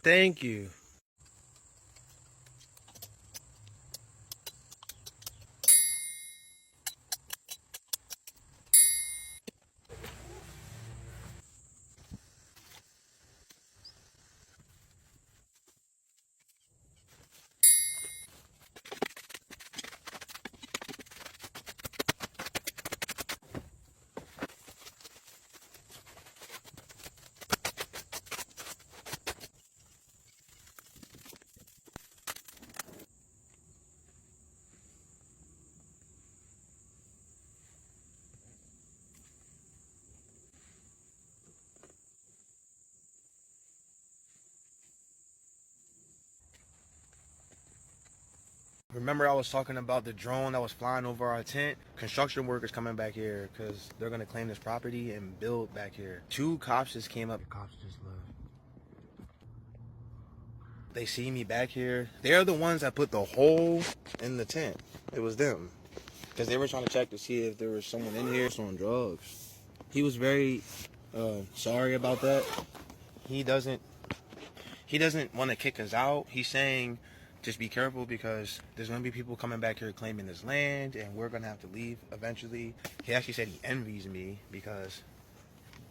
Thank you. Remember I was talking about the drone that was flying over our tent? Construction workers coming back here because they're going to claim this property and build back here. 2 cops just came up. The cops just left. They see me back here. They're the ones that put the hole in the tent. It was them. Because they were trying to check to see if there was someone in here on drugs. He was very sorry about that. He doesn't want to kick us out. He's saying just be careful because there's going to be people coming back here claiming this land and we're going to have to leave eventually. He actually said he envies me because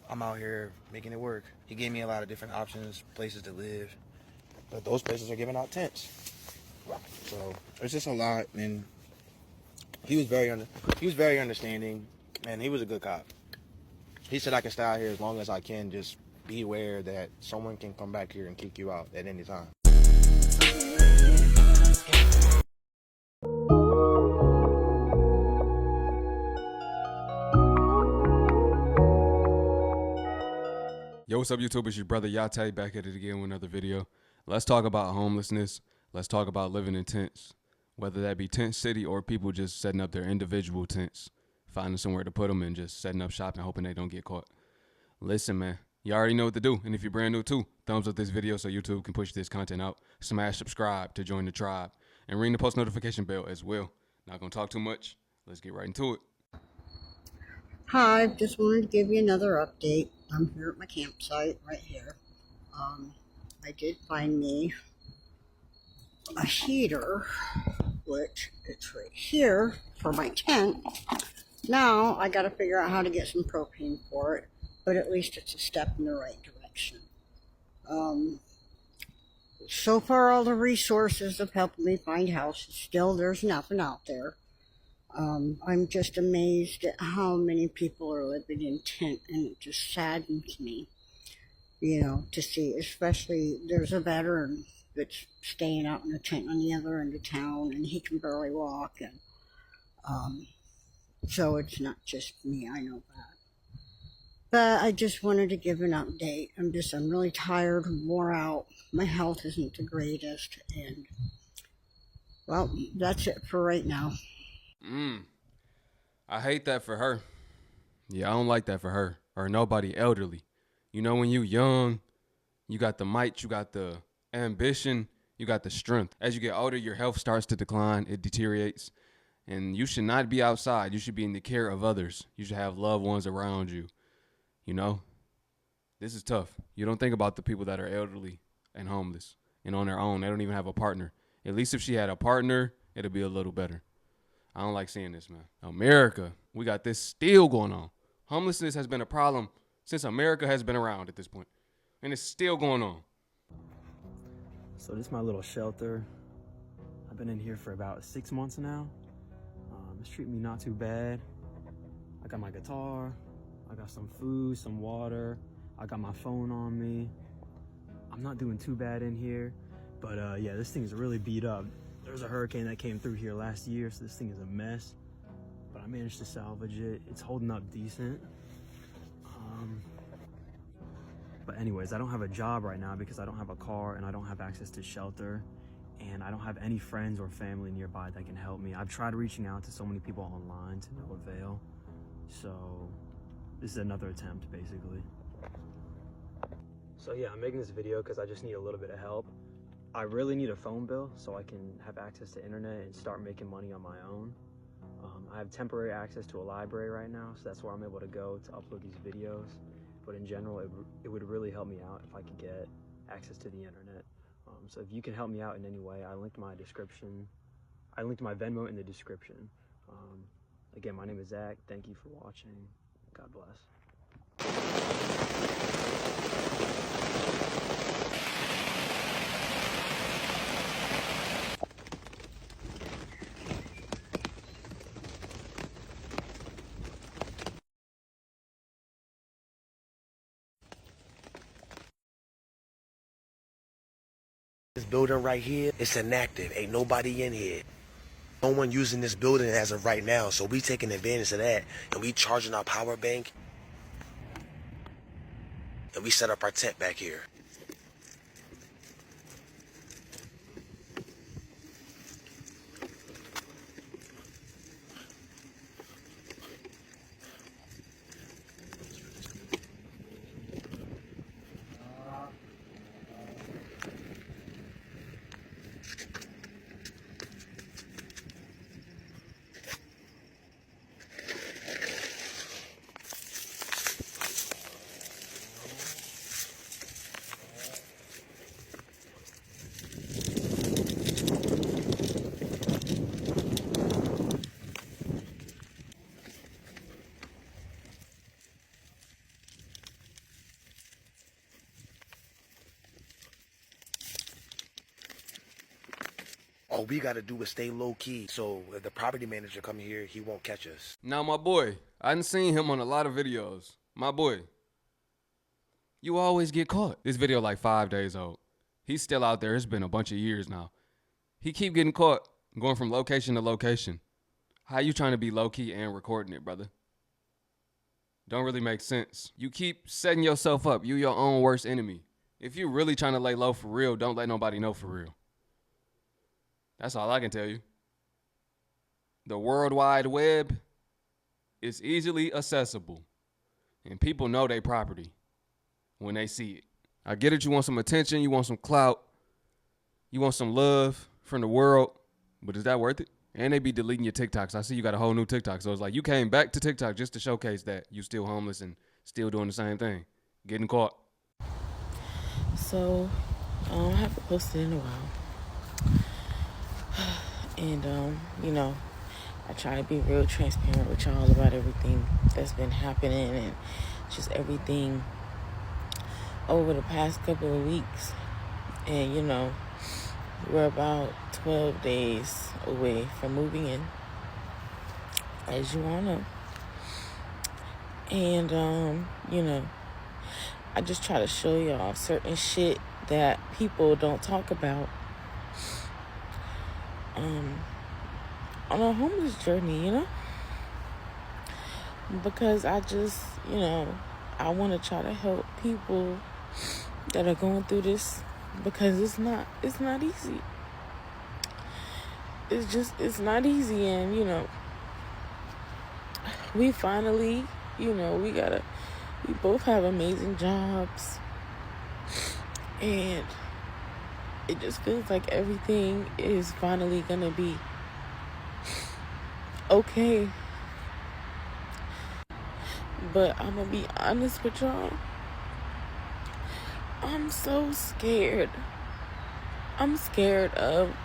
I'm out here making it work. He gave me a lot of different options, places to live, but those places are giving out tents. So there's just a lot, and he was very understanding, and he was a good cop. He said I can stay out here as long as I can, just be aware that someone can come back here and kick you out at any time. Yo, what's up, YouTube? It's your brother Yate back at it again with another video. Let's talk about homelessness. Let's talk about living in tents, whether that be tent city or people just setting up their individual tents, finding somewhere to put them and just setting up shop and hoping they don't get caught. Listen, man, you already know what to do. And if you're brand new too, thumbs up this video so YouTube can push this content out. Smash subscribe to join the tribe and ring the post notification bell as well. Not gonna talk too much. Let's get right into it. Hi, just wanted to give you another update. I'm here at my campsite right here. I did find me a heater, which it's right here for my tent. Now I got to figure out how to get some propane for it, but at least it's a step in the right direction. So far, all the resources have helped me find houses. Still, there's nothing out there. I'm just amazed at how many people are living in tent, and it just saddens me, to see, especially there's a veteran that's staying out in a tent on the other end of town, and he can barely walk, and so it's not just me, I know that. But I just wanted to give an update. I'm really tired, wore out, my health isn't the greatest, and, well, that's it for right now. I hate that for her. Yeah, I don't like that for her or nobody elderly. You know, when you young, you got the might, you got the ambition, you got the strength. As you get older, your health starts to decline, it deteriorates, and you should not be outside. You should be in the care of others. You should have loved ones around you. You know, this is tough. You don't think about the people that are elderly and homeless and on their own. They don't even have a partner. At least if she had a partner, it'd be a little better. I don't like seeing this, man. America, we got this still going on. Homelessness has been a problem since America has been around at this point, and it's still going on. So this is my little shelter. I've been in here for about 6 months now. It's treating me not too bad. I got my guitar, I got some food, some water, I got my phone on me. I'm not doing too bad in here, but yeah, this thing is really beat up. There's a hurricane that came through here last year, so this thing is a mess, but I managed to salvage it. It's holding up decent. But anyways, I don't have a job right now because I don't have a car and I don't have access to shelter, and I don't have any friends or family nearby that can help me. I've tried reaching out to so many people online to no avail, so this is another attempt basically. So yeah, I'm making this video because I just need a little bit of help. I really need a phone bill so I can have access to internet and start making money on my own. I have temporary access to a library right now, so that's where I'm able to go to upload these videos. But in general, it would really help me out if I could get access to the internet. So if you can help me out in any way, I linked my Venmo in the description. Again, my name is Zach. Thank you for watching. God bless. This building right here, it's inactive. Ain't nobody in here. No one using this building as of right now, so we taking advantage of that, and we charging our power bank, and we set up our tent back here. All we gotta do is stay low key, so if the property manager come here, he won't catch us. Now, my boy, I done seen him on a lot of videos. My boy, you always get caught. This video like 5 days old. He's still out there. It's been a bunch of years now. He keep getting caught, going from location to location. How you trying to be low-key and recording it, brother? Don't really make sense. You keep setting yourself up. You your own worst enemy. If you really trying to lay low for real, don't let nobody know for real. That's all I can tell you. The World Wide Web is easily accessible, and people know their property when they see it. I get it, you want some attention, you want some clout, you want some love from the world, but is that worth it? And they be deleting your TikToks. I see you got a whole new TikTok, so it's like you came back to TikTok just to showcase that you still homeless and still doing the same thing, getting caught. So, I haven't posted in a while. And, I try to be real transparent with y'all about everything that's been happening and just everything over the past couple of weeks. And, we're about 12 days away from moving in, as you all know. And, I just try to show y'all certain shit that people don't talk about. On a homeless journey, because I just, I want to try to help people that are going through this, because it's not easy. It's not easy. And, we finally, we both have amazing jobs, and it just feels like everything is finally gonna be okay. But I'm gonna be honest with y'all. I'm so scared. I'm scared of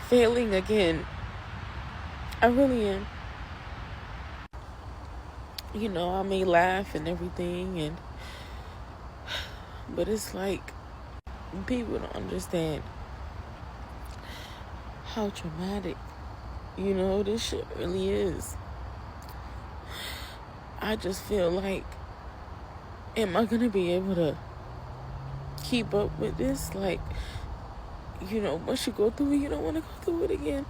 failing again. I really am. I may laugh and everything, but it's like people don't understand how traumatic, this shit really is. I just feel like, am I gonna be able to keep up with this? Like, once you go through it, you don't want to go through it again.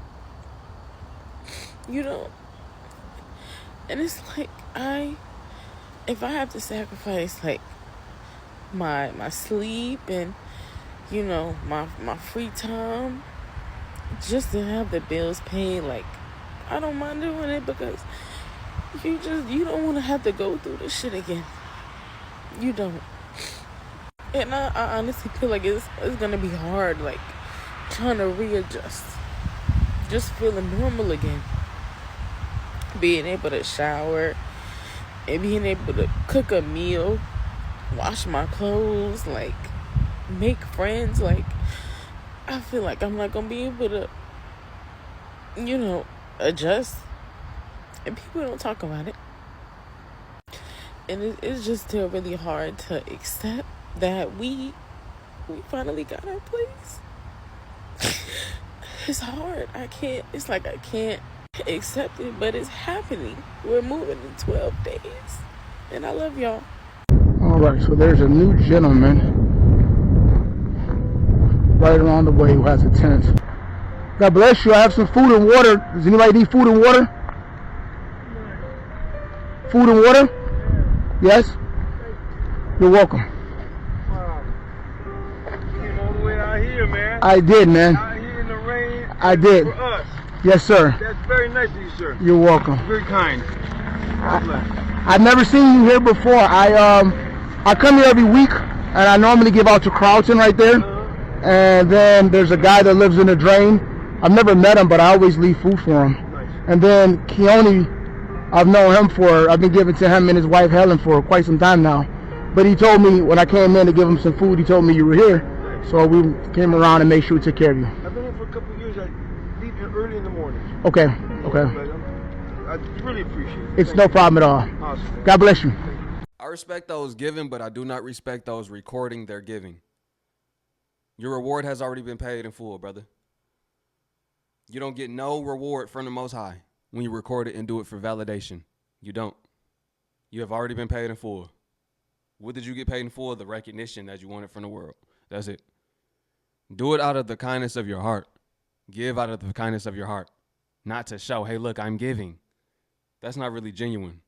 And it's like, if I have to sacrifice, like, my sleep and, my free time just to have the bills paid, like, I don't mind doing it, because you don't want to have to go through this shit again. You don't. And I honestly feel like it's gonna be hard, like, trying to readjust, just feeling normal again, being able to shower and being able to cook a meal, wash my clothes, like, make friends. Like, I feel like I'm not gonna be able to, adjust. And people don't talk about it. And it's just still really hard to accept that we finally got our place. It's hard. It's like I can't accept it, but it's happening. We're moving in 12 days. And I love y'all. All right, so there's a new gentleman right around the way who has a tent. God bless you. I have some food and water. Does anybody need food and water? Food and water? Yes? You're welcome. Wow. You came all the way out here, man. I did, man. Out here in the rain. I did. For us. Yes, sir. That's very nice of you, sir. You're welcome. Very kind. God bless. I've never seen you here before. I come here every week, and I normally give out to Carlton right there. And then there's a guy that lives in the drain. I've never met him, but I always leave food for him. Nice. And then Keone, I've known him I've been giving to him and his wife Helen for quite some time now. But he told me when I came in to give him some food, he told me you were here. Nice. So we came around and made sure we took care of you. I've been here for a couple of years. I leave here early in the morning. Okay, okay. But I really appreciate it. It's no problem at all. Awesome. God bless you. I respect those giving, but I do not respect those recording their giving. Your reward has already been paid in full, brother. You don't get no reward from the Most High when you record it and do it for validation. You don't. You have already been paid in full. What did you get paid in full? The recognition that you wanted from the world. That's it. Do it out of the kindness of your heart. Give out of the kindness of your heart. Not to show, hey, look, I'm giving. That's not really genuine.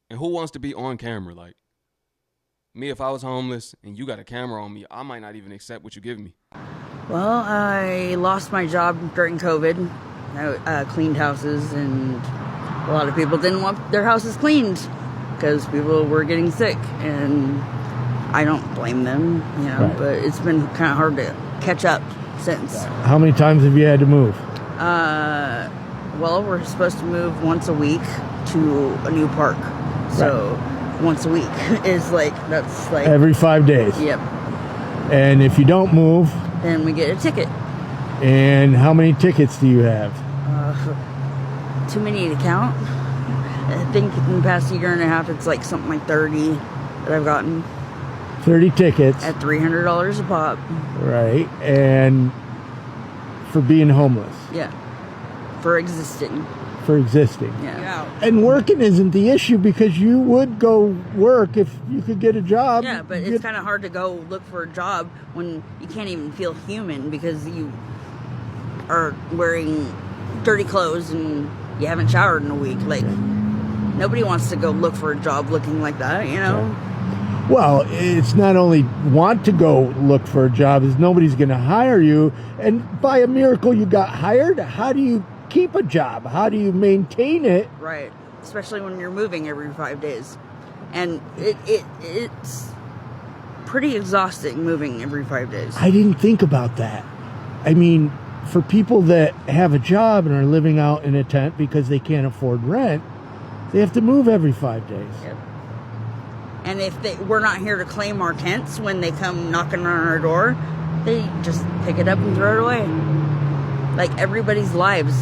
And who wants to be on camera? Like, me, if I was homeless and you got a camera on me, I might not even accept what you give me. Well, I lost my job during COVID. I cleaned houses, and a lot of people didn't want their houses cleaned because people were getting sick, and I don't blame them, Right. but it's been kind of hard to catch up since. How many times have you had to move? Well, we're supposed to move once a week to a new park. So once a week is that's Every 5 days. Yep. And if you don't move, Then we get a ticket. and how many tickets do you have? Too many to count. I think in the past year and a half, it's something like 30 that I've gotten 30 tickets. at $300 a pop. Right. And for being homeless, Yeah. For existing. for existing. Yeah. And working isn't the issue because you would go work if you could get a job. Yeah, but it's kind of hard to go look for a job when you can't even feel human because you are wearing dirty clothes and you haven't showered in a week. Nobody wants to go look for a job looking like that, Well, it's not only want to go look for a job, is nobody's going to hire you. And by a miracle, you got hired. How do you keep a job? How do you maintain it? Right. Especially when you're moving every 5 days. And it's pretty exhausting moving every 5 days. I didn't think about that. I mean, for people that have a job and are living out in a tent because they can't afford rent, they have to move every 5 days. Yep. And if we're not here to claim our tents when they come knocking on our door, they just pick it up and throw it away. Everybody's lives,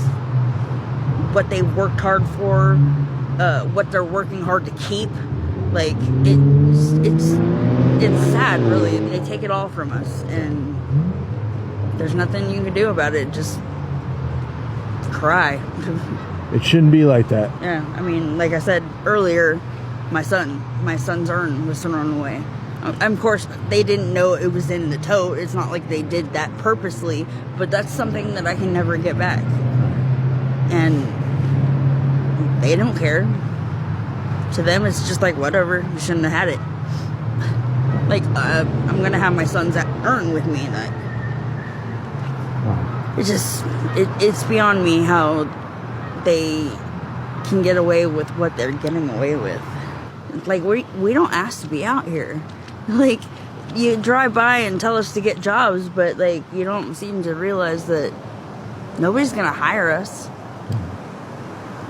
what they worked hard for, what they're working hard to keep, it's sad, really. They take it all from us, and there's nothing you can do about it. Just cry. It shouldn't be like that. Yeah, like I said earlier, my son's urn was thrown away. Of course, they didn't know it was in the tote. It's not like they did that purposely, but that's something that I can never get back. And they don't care. To them, it's just whatever. You shouldn't have had it. I'm gonna have my son's urn with me, and it's beyond me how they can get away with what they're getting away with. We don't ask to be out here. You drive by and tell us to get jobs, but you don't seem to realize that nobody's gonna hire us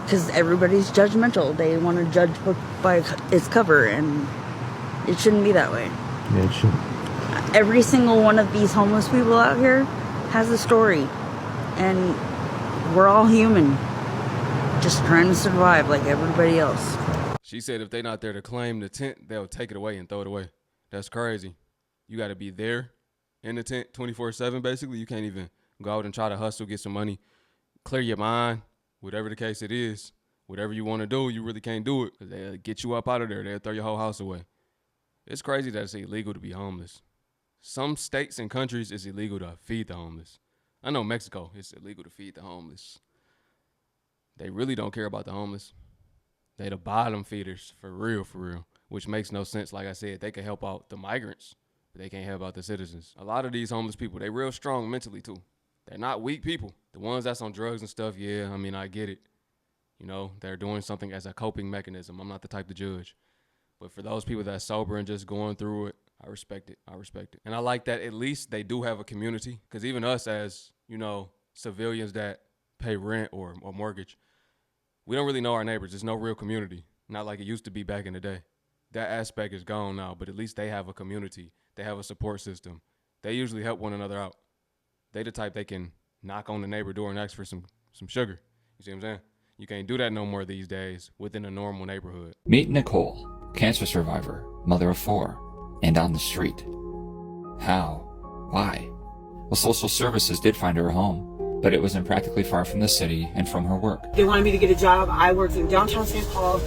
because everybody's judgmental. They want to judge book by its cover, and it shouldn't be that way. It should. every single one of these homeless people out here has a story. And we're all human, just trying to survive like everybody else. She said if they not there to claim the tent, they'll take it away and throw it away. That's crazy. You got to be there in the tent 24/7, basically. You can't even go out and try to hustle, get some money, clear your mind, whatever the case it is. Whatever you want to do, you really can't do it because they'll get you up out of there. They'll throw your whole house away. It's crazy that it's illegal to be homeless. Some states and countries, it's illegal to feed the homeless. I know Mexico, it's illegal to feed the homeless. They really don't care about the homeless. They the bottom feeders, for real, which makes no sense. Like I said, they can help out the migrants, but they can't help out the citizens. A lot of these homeless people, they real strong mentally too. They're not weak people. The ones that's on drugs and stuff, yeah, I mean, I get it. You know, they're doing something as a coping mechanism. I'm not the type to judge. But for those people that's sober and just going through it, I respect it. And I like that at least they do have a community. Because even us as, you know, civilians that pay rent or mortgage, we don't really know our neighbors. There's no real community. Not like it used to be back in the day. That aspect is gone now, but at least they have a community. They have a support system. They usually help one another out. They the type they can knock on the neighbor door and ask for some sugar. You see what I'm saying? You can't do that no more these days within a normal neighborhood. Meet Nicole, cancer survivor, mother of 4, and on the street. How? Why? Well, social services did find her a home, but it was impractically far from the city and from her work. They wanted me to get a job. I worked in downtown St. Paul,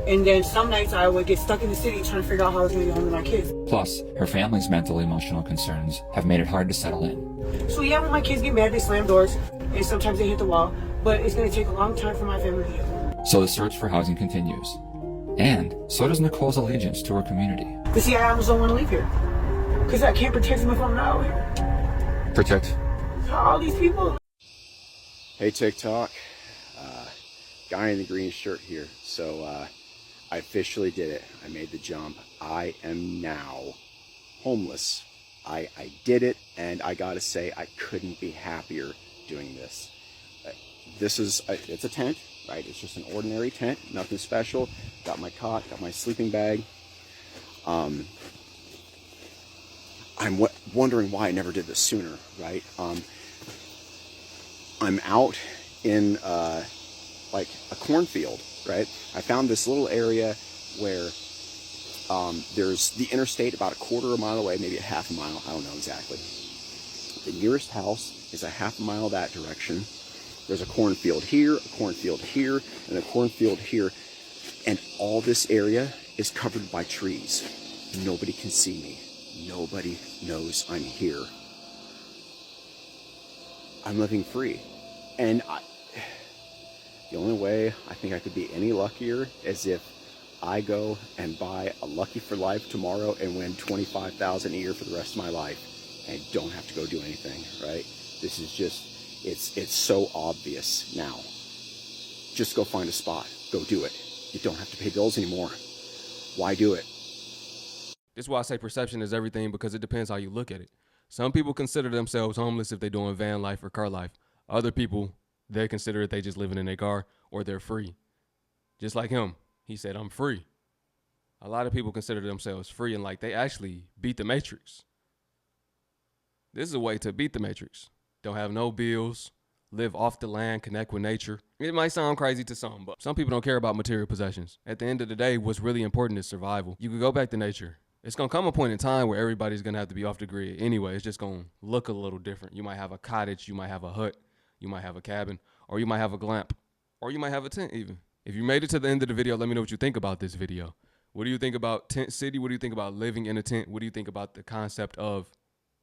and then some nights I would get stuck in the city trying to figure out how I was going to get home to my kids. Plus, her family's mental emotional concerns have made it hard to settle in. So yeah, when my kids get mad, they slam doors, and sometimes they hit the wall, but it's going to take a long time for my family to heal. So the search for housing continues. And so does Nicole's allegiance to her community. But see, I almost don't want to leave here, because I can't protect them if I'm not out here. Protect all these people. Hey, TikTok. Guy in the green shirt here. So I officially did it. I made the jump. I am now homeless. I did it, and I gotta say, I couldn't be happier doing this. It's a tent, right? It's just an ordinary tent, nothing special. Got my cot, got my sleeping bag. I'm wondering why I never did this sooner, right? I'm out in like a cornfield, right? I found this little area where there's the interstate about a quarter of a mile away, maybe a half a mile, I don't know exactly. The nearest house is a half a mile that direction. There's a cornfield here, a cornfield here, and a cornfield here. And all this area is covered by trees. Nobody can see me. Nobody knows I'm here. I'm living free. And the only way I think I could be any luckier is if I go and buy a Lucky for Life tomorrow and win $25,000 a year for the rest of my life. And I don't have to go do anything, right? This is just, it's so obvious now. Just go find a spot. Go do it. You don't have to pay bills anymore. Why do it? This is why I say perception is everything, because it depends how you look at it. Some people consider themselves homeless if they're doing van life or car life. Other people, they consider it they just living in their car or they're free. Just like him. He said, I'm free. A lot of people consider themselves free and like they actually beat the matrix. This is a way to beat the matrix. Don't have no bills, live off the land, connect with nature. It might sound crazy to some, but some people don't care about material possessions. At the end of the day, what's really important is survival. You can go back to nature. It's going to come a point in time where everybody's going to have to be off the grid anyway. It's just going to look a little different. You might have a cottage, you might have a hut, you might have a cabin, or you might have a glamp, or you might have a tent even. If you made it to the end of the video, let me know what you think about this video. What do you think about tent city? What do you think about living in a tent? What do you think about the concept of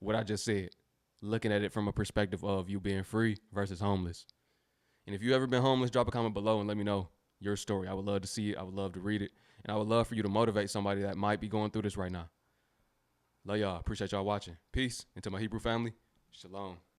what I just said? Looking at it from a perspective of you being free versus homeless. And if you ever been homeless, drop a comment below and let me know your story. I would love to see it. I would love to read it. And I would love for you to motivate somebody that might be going through this right now. Love y'all. Appreciate y'all watching. Peace. And to my Hebrew family, shalom.